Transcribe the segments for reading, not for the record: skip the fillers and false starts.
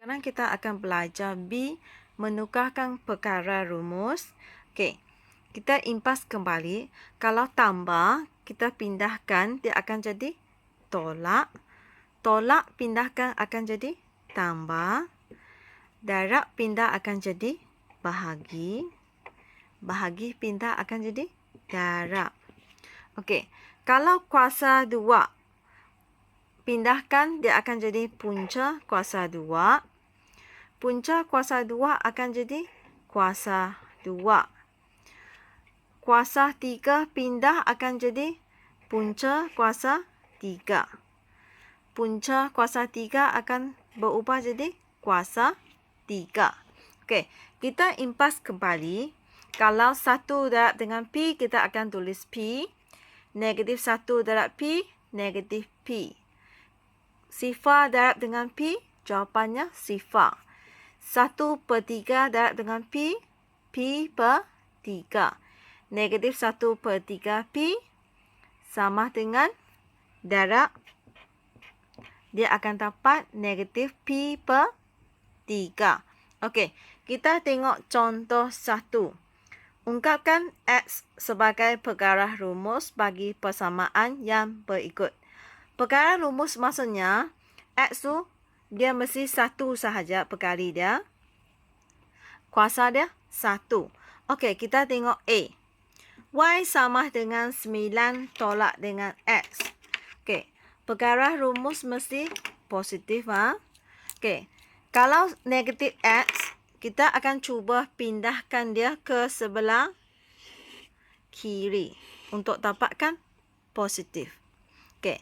Sekarang kita akan belajar B, menukarkan perkara rumus. Okey, kita impas kembali. Kalau tambah, kita pindahkan, dia akan jadi tolak. Tolak pindahkan akan jadi tambah. Darab pindah akan jadi bahagi. Bahagi pindah akan jadi darab. Okey, kalau kuasa 2, pindahkan dia akan jadi punca kuasa 2. Punca kuasa 2 akan jadi kuasa 2. Kuasa 3 pindah akan jadi punca kuasa 3. Punca kuasa 3 akan berubah jadi kuasa 3. Okey, kita impas kembali. Kalau 1 darab dengan P, kita akan tulis P. Negatif 1 darab P, negatif P. Sifar darab dengan P, jawapannya sifar. 1/3 darab dengan P, P/3. Negatif 1/3 P sama dengan darab. Dia akan dapat negatif P/3. Okey, kita tengok contoh 1. Ungkapkan X sebagai perkara rumus bagi persamaan yang berikut. Perkara rumus maksudnya, X tu dia mesti 1 sahaja perkali dia. Kuasa dia 1. Okey, kita tengok A. Y sama dengan 9 tolak dengan X. Okey, perkara rumus mesti positif. Okey, kalau negatif X, kita akan cuba pindahkan dia ke sebelah kiri untuk dapatkan positif. Okey,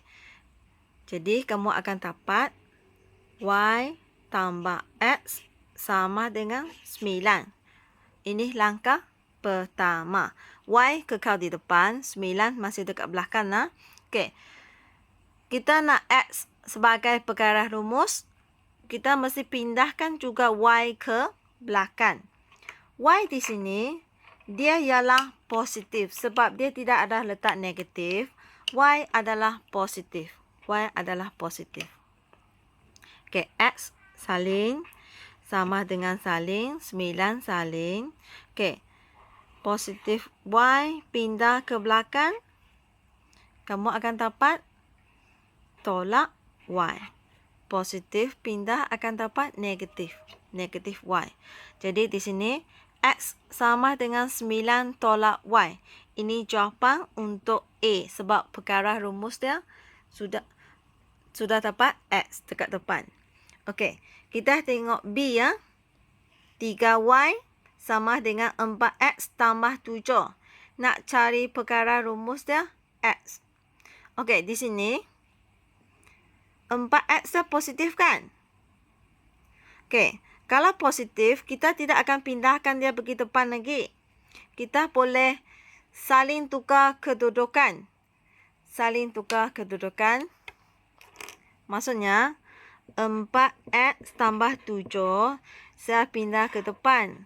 jadi kamu akan dapat Y tambah X sama dengan 9. Ini langkah pertama. Y kekal di depan, 9 masih dekat belakang. Okey. Kita nak X sebagai perkara rumus, kita mesti pindahkan juga Y ke belakang. Y di sini, dia ialah positif sebab dia tidak ada letak negatif. Y adalah positif. Y adalah positif. Okey, X salin sama dengan salin, 9 salin. Okey, positif Y pindah ke belakang, kamu akan dapat tolak Y. Positif pindah akan dapat negatif, negatif Y. Jadi di sini, X sama dengan 9 tolak Y. Ini jawapan untuk A sebab perkara rumus dia sudah dapat X dekat depan. Okey, kita tengok B ya. 3Y sama dengan 4X tambah 7. Nak cari perkara rumus dia, X. Okey, di sini 4X dia positif kan? Okey, kalau positif, kita tidak akan pindahkan dia pergi depan lagi. Kita boleh saling tukar kedudukan. Saling tukar kedudukan. Maksudnya, 4X tambah 7, saya pindah ke depan.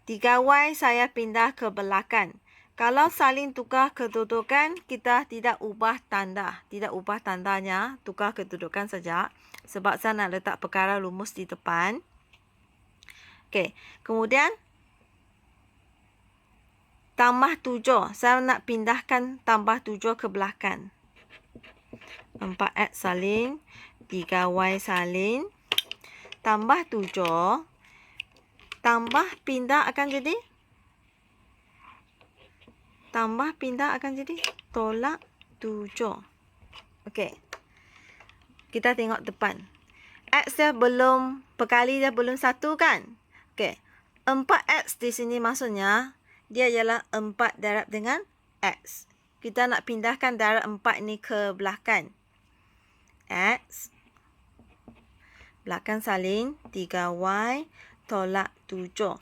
3Y saya pindah ke belakang. Kalau saling tukar kedudukan, kita tidak ubah tanda. Tidak ubah tandanya, tukar kedudukan saja. Sebab saya nak letak perkara rumus di depan. Okey, kemudian tambah 7. Saya nak pindahkan tambah 7 ke belakang. 4X salin, 3Y salin, tambah 7, tambah pindah akan jadi tolak 7. Okey, kita tengok depan. X dia belum, perkali dia belum 1 kan? Okey, 4X di sini maksudnya, dia ialah 4 darab dengan X. Kita nak pindahkan darab 4 ini ke belakang. X belakang salin 3Y tolak 7.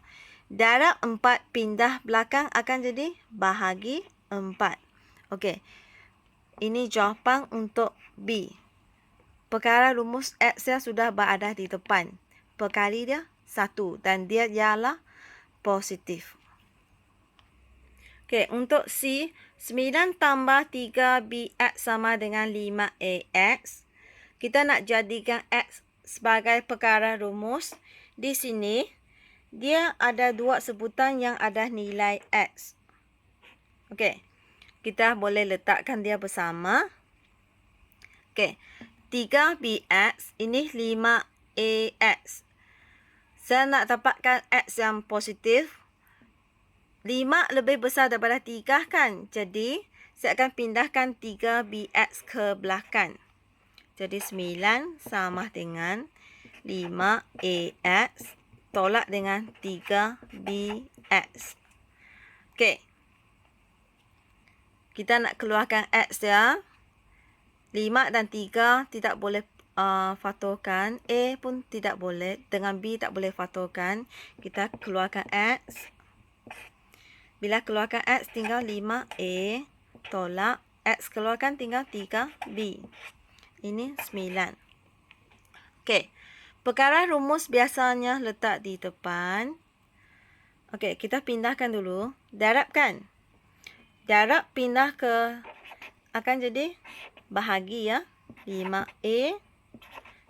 Darab 4 pindah belakang akan jadi bahagi 4. Okey, ini jawapan untuk B. Perkara rumus X dia sudah berada di depan. Perkali dia 1 dan dia ialah positif. Okey, untuk C, 9 tambah 3BX sama dengan 5AX. Kita nak jadikan X sebagai perkara rumus. Di sini, dia ada dua sebutan yang ada nilai X. Okey, kita boleh letakkan dia bersama. Okey, 3bx ini 5ax. Saya nak dapatkan x yang positif. 5 lebih besar daripada 3 kan? Jadi, saya akan pindahkan 3bx ke belakang. Jadi, 9 sama dengan 5ax tolak dengan 3bx. Okey. Kita nak keluarkan x ya. 5 dan 3 tidak boleh faktorkan. A pun tidak boleh. Dengan B tak boleh faktorkan. Kita keluarkan X. Bila keluarkan X tinggal 5A. Tolak. X keluarkan tinggal 3B. Ini 9. Okey. Perkara rumus biasanya letak di depan. Okey, kita pindahkan dulu. Darabkan. Darab pindah ke akan jadi bahagi ya. 5A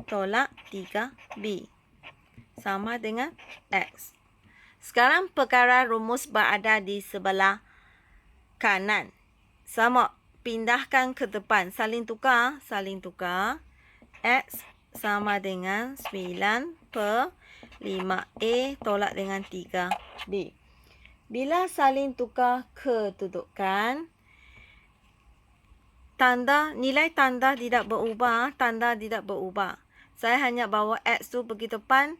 tolak 3B sama dengan X. Sekarang perkara rumus berada di sebelah kanan. Sama, pindahkan ke depan. Saling tukar. X sama dengan 9 per 5A tolak dengan 3B. Bila saling tukar kedudukan, nilai tanda tidak berubah. Saya hanya bawa X tu pergi depan.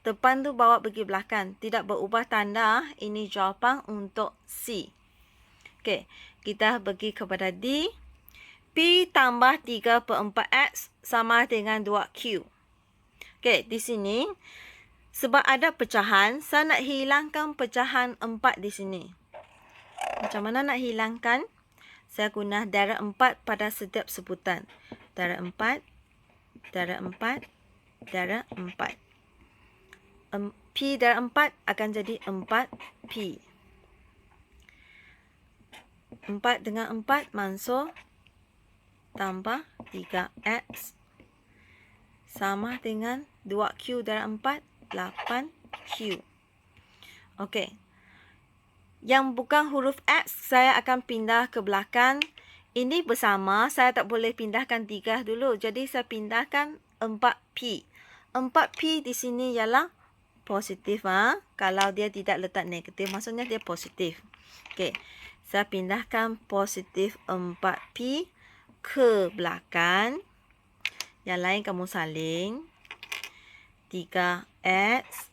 Depan tu bawa pergi belakang. Tidak berubah tanda. Ini jawapan untuk C. Okey. Kita pergi kepada D. P tambah 3 per 4X sama dengan 2Q. Okey. Di sini, sebab ada pecahan, saya nak hilangkan pecahan 4 di sini. Macam mana nak hilangkan? Saya guna darab 4 pada setiap sebutan. Darab 4, darab 4, darab 4. P darab 4 akan jadi 4P. 4 dengan 4 mansur tambah 3X sama dengan 2Q darab 4, 8Q. Okey. Yang bukan huruf X, saya akan pindah ke belakang. Ini bersama, saya tak boleh pindahkan 3 dulu. Jadi, saya pindahkan 4P. 4P di sini ialah positif. Kalau dia tidak letak negatif, maksudnya dia positif. Okey. Saya pindahkan positif 4P ke belakang. Yang lain kamu saling. 3X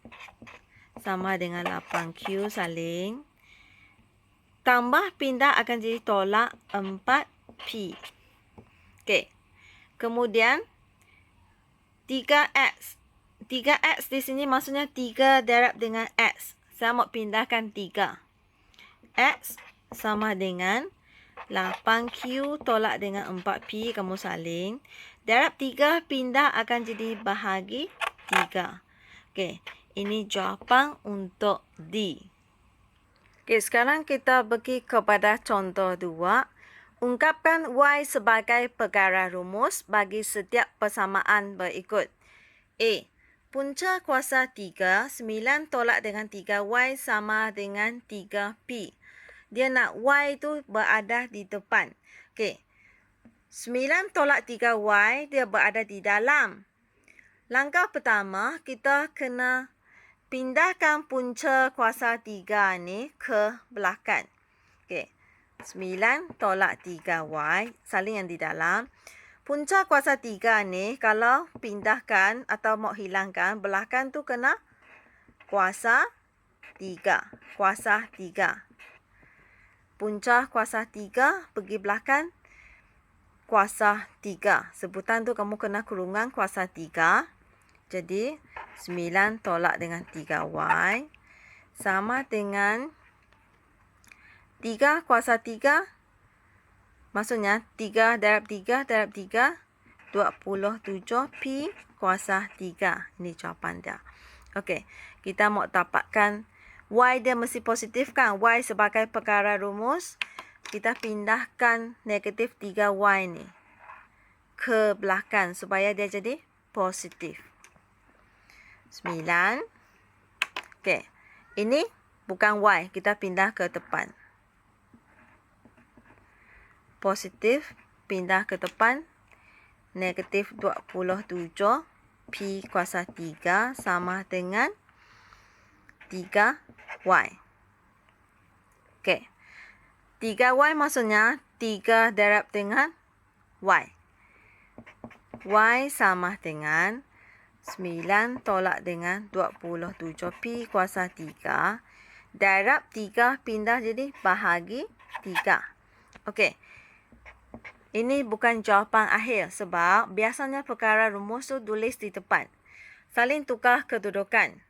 sama dengan 8Q saling. Tambah pindah akan jadi tolak 4P. Okey. Kemudian 3X. 3X di sini maksudnya 3 darab dengan X. Saya mau pindahkan 3. X sama dengan 8Q tolak dengan 4P. Kamu saling. Darab 3 pindah akan jadi bahagi 3. Okey. Ini jawapan untuk D. Okey, sekarang kita pergi kepada contoh 2. Ungkapkan Y sebagai perkara rumus bagi setiap persamaan berikut. A. Punca kuasa 3, 9 tolak dengan 3Y sama dengan 3P. Dia nak Y tu berada di depan. Okey. 9 tolak 3Y, dia berada di dalam. Langkah pertama, kita kena pindahkan punca kuasa 3 ni ke belakang. Okey. 9 tolak 3Y, saling yang di dalam. Punca kuasa 3 ni, kalau pindahkan atau mau hilangkan, belakang tu kena kuasa 3. Kuasa 3. Punca kuasa 3 pergi belakang kuasa 3. Sebutan tu kamu kena kurungan kuasa 3. Jadi, 9 tolak dengan 3Y sama dengan 3 kuasa 3. Maksudnya, 3 darab 3 darab 3, 27P kuasa 3. Ini jawapan dia. Okey, kita mau dapatkan Y dia mesti positif kan? Y sebagai perkara rumus. Kita pindahkan negatif 3Y ni ke belakang supaya dia jadi positif. 9. Okey. Ini bukan Y. Kita pindah ke depan. Positif pindah ke depan. Negatif 27. Pi kuasa 3 sama dengan 3Y. Okey. 3Y maksudnya 3 darab dengan Y. Y sama dengan 9 tolak dengan 27 Pi kuasa 3. Darab 3 pindah jadi bahagi 3. Okey. Ini bukan jawapan akhir sebab biasanya perkara rumus tu tulis di depan. Salin tukar kedudukan.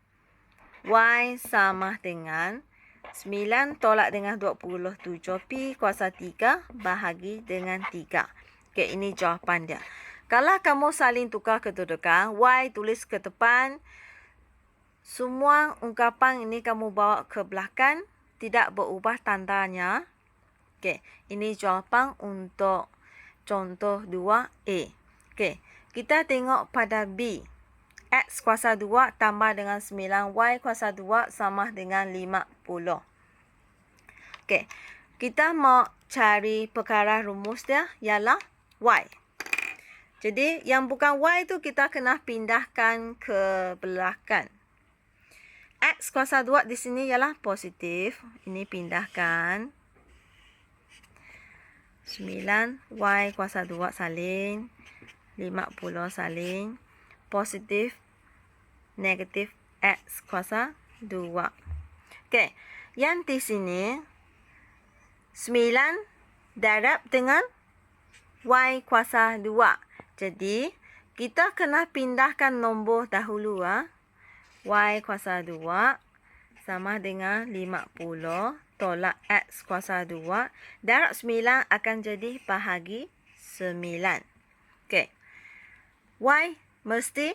Y sama dengan 9 tolak dengan 27 Pi kuasa 3 bahagi dengan 3. Okey, ini jawapan dia. Kalau kamu salin tukar kedudukan, Y tulis ke depan, semua ungkapan ini kamu bawa ke belakang, tidak berubah tandanya. Okey, ini jawapan untuk contoh 2A. Okey, kita tengok pada B. X kuasa 2 tambah dengan 9, Y kuasa 2 sama dengan 50. Okey, kita mau cari perkara rumus dia ialah Y. Jadi, yang bukan Y tu kita kena pindahkan ke belakang. X kuasa 2 di sini ialah positif. Ini pindahkan. 9, Y kuasa 2 salin. 50 salin. Positif, negatif X kuasa 2. Okey, yang di sini 9 darab dengan Y kuasa 2. Jadi, kita kena pindahkan nombor dahulu. Y kuasa 2 sama dengan 50 tolak X kuasa 2. Darab 9 akan jadi bahagi 9. Okey. Y mesti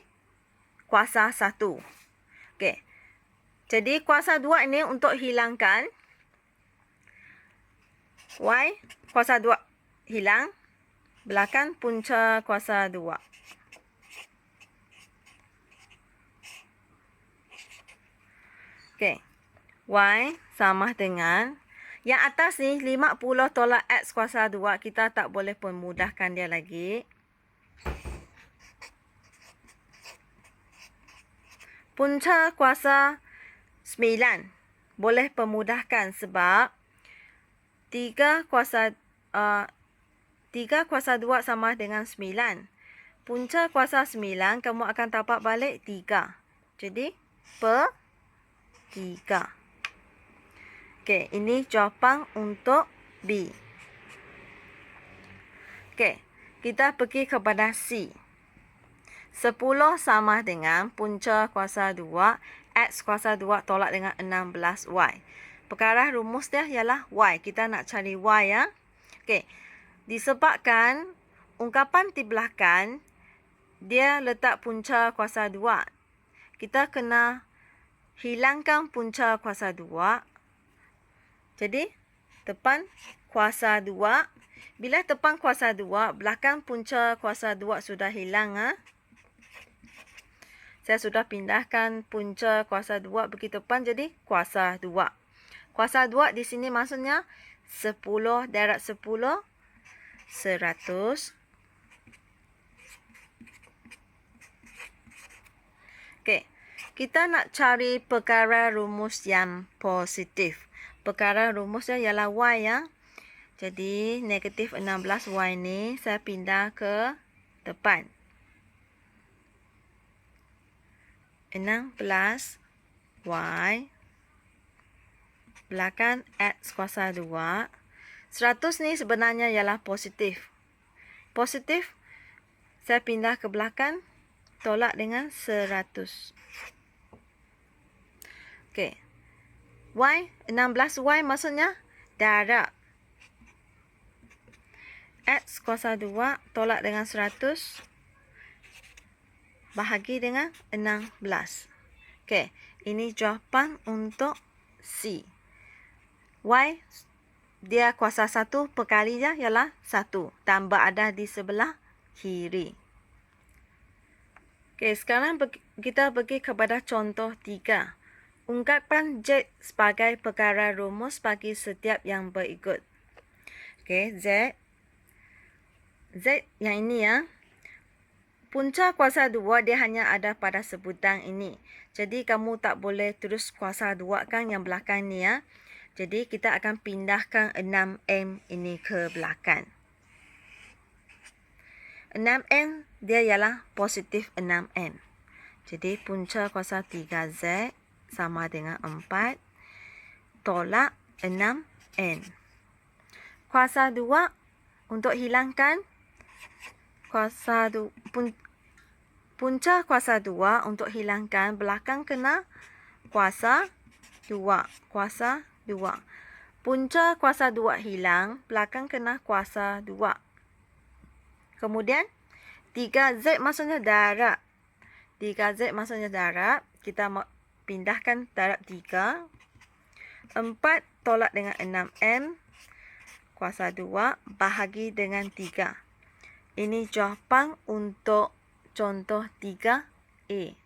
kuasa 1. Okey. Jadi, kuasa 2 ini untuk hilangkan. Y kuasa 2 hilang. Belakang punca kuasa 2. Okey. Y sama dengan, yang atas ni 50 tolak X kuasa 2. Kita tak boleh pemudahkan dia lagi. Punca kuasa 9. Boleh pemudahkan sebab 3 kuasa 2 sama dengan 9. Punca kuasa 9, kamu akan dapat balik 3. Jadi, per 3. Okey, ini jawapan untuk B. Okey, kita pergi kepada C. 10 sama dengan punca kuasa 2, X kuasa 2 tolak dengan 16Y. Perkara rumus dia ialah Y. Kita nak cari Y ya. Okey. Disebabkan ungkapan di belakang, dia letak punca kuasa 2. Kita kena hilangkan punca kuasa 2. Jadi, depan kuasa 2. Bila depan kuasa 2, belakang punca kuasa 2 sudah hilang. Saya sudah pindahkan punca kuasa 2 pergi depan jadi kuasa 2. Kuasa 2 di sini maksudnya 10 darab 10, 100. Okey, kita nak cari perkara rumus yang positif. Perkara rumusnya ialah Y ya. Jadi, negatif 16Y ni saya pindah ke depan. 16Y belakang X kuasa 2. 100 ni sebenarnya ialah positif. Positif, saya pindah ke belakang, tolak dengan 100. Okey. Y, 16Y maksudnya darab X kuasa 2 tolak dengan 100 bahagi dengan 16. Okey, ini jawapan untuk C. Y, dia kuasa 1 perkalinya ialah 1. Dan berada di sebelah kiri. Okey, sekarang kita pergi kepada contoh 3. Ungkapkan Z sebagai perkara rumus bagi setiap yang berikut. Okey, Z yang ini ya. Punca kuasa 2 dia hanya ada pada sebutan ini. Jadi kamu tak boleh terus kuasa 2 kan yang belakang ni ya. Jadi kita akan pindahkan 6M ini ke belakang. 6M dia ialah positif 6M. Jadi punca kuasa 3Z sama dengan 4 tolak 6N. Kuasa 2 untuk hilangkan punca kuasa 2 untuk hilangkan belakang kena kuasa 2. Kuasa 2. Punca kuasa 2 hilang, belakang kena kuasa 2. Kemudian 3Z maksudnya darab. 3Z maksudnya darab. Kita pindahkan darab 3. 4 tolak dengan 6M. Kuasa 2 bahagi dengan 3. Ini jawapan untuk contoh 3A.